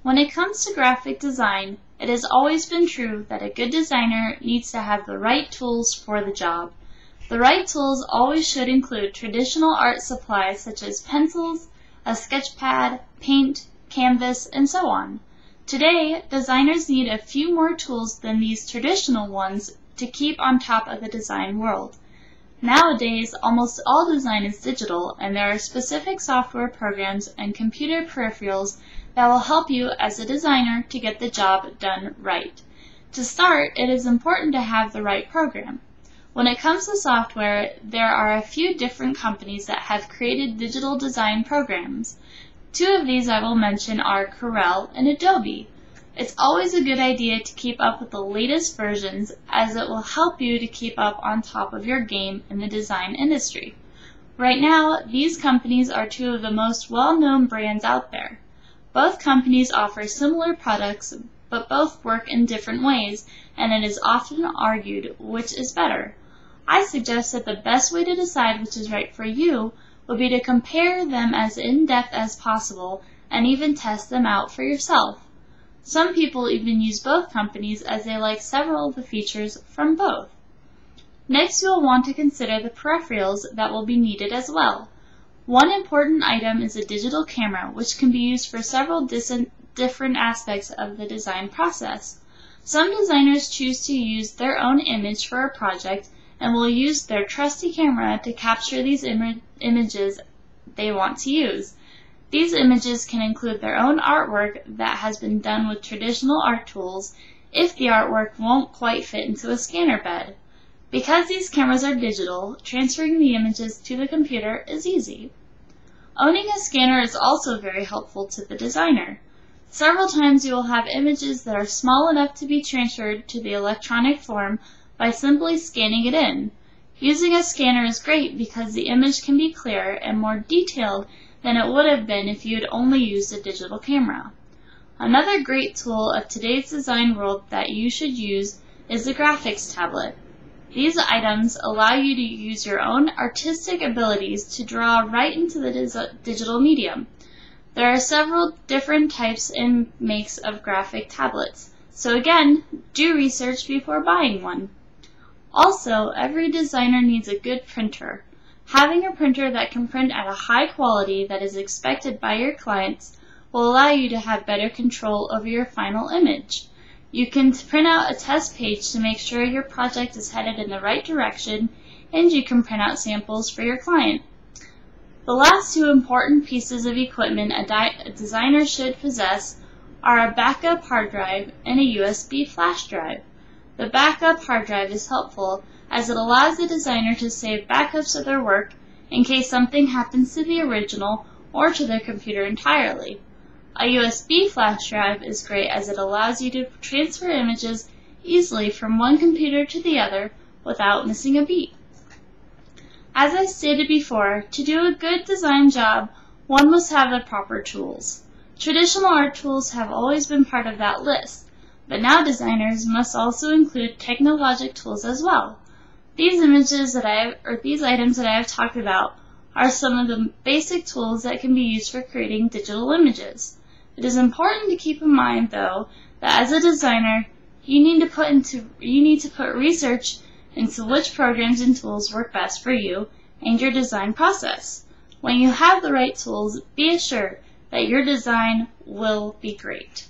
When it comes to graphic design, it has always been true that a good designer needs to have the right tools for the job. The right tools always should include traditional art supplies such as pencils, a sketch pad, paint, canvas, and so on. Today, designers need a few more tools than these traditional ones to keep on top of the design world. Nowadays, almost all design is digital, and there are specific software programs and computer peripherals that will help you as a designer to get the job done right. To start, it is important to have the right program. When it comes to software, there are a few different companies that have created digital design programs. Two of these I will mention are Corel and Adobe. It's always a good idea to keep up with the latest versions, as it will help you to keep up on top of your game in the design industry. Right now, these companies are two of the most well-known brands out there. Both companies offer similar products, but both work in different ways, and it is often argued which is better. I suggest that the best way to decide which is right for you would be to compare them as in-depth as possible and even test them out for yourself. Some people even use both companies as they like several of the features from both. Next, you will want to consider the peripherals that will be needed as well. One important item is a digital camera, which can be used for several different aspects of the design process. Some designers choose to use their own image for a project and will use their trusty camera to capture these images they want to use. These images can include their own artwork that has been done with traditional art tools if the artwork won't quite fit into a scanner bed. Because these cameras are digital, transferring the images to the computer is easy. Owning a scanner is also very helpful to the designer. Several times you will have images that are small enough to be transferred to the electronic form by simply scanning it in. Using a scanner is great because the image can be clearer and more detailed than it would have been if you had only used a digital camera. Another great tool of today's design world that you should use is the graphics tablet. These items allow you to use your own artistic abilities to draw right into the digital medium. There are several different types and makes of graphic tablets, so again, do research before buying one. Also, every designer needs a good printer. Having a printer that can print at a high quality that is expected by your clients will allow you to have better control over your final image. You can print out a test page to make sure your project is headed in the right direction, and you can print out samples for your client. The last two important pieces of equipment a designer should possess are a backup hard drive and a USB flash drive. The backup hard drive is helpful as it allows the designer to save backups of their work in case something happens to the original or to their computer entirely. A USB flash drive is great as it allows you to transfer images easily from one computer to the other without missing a beat. As I stated before, to do a good design job, one must have the proper tools. Traditional art tools have always been part of that list, but now designers must also include technologic tools as well. These items that I have talked about are some of the basic tools that can be used for creating digital images. It is important to keep in mind, though, that as a designer, you need to put research into which programs and tools work best for you and your design process. When you have the right tools, be assured that your design will be great.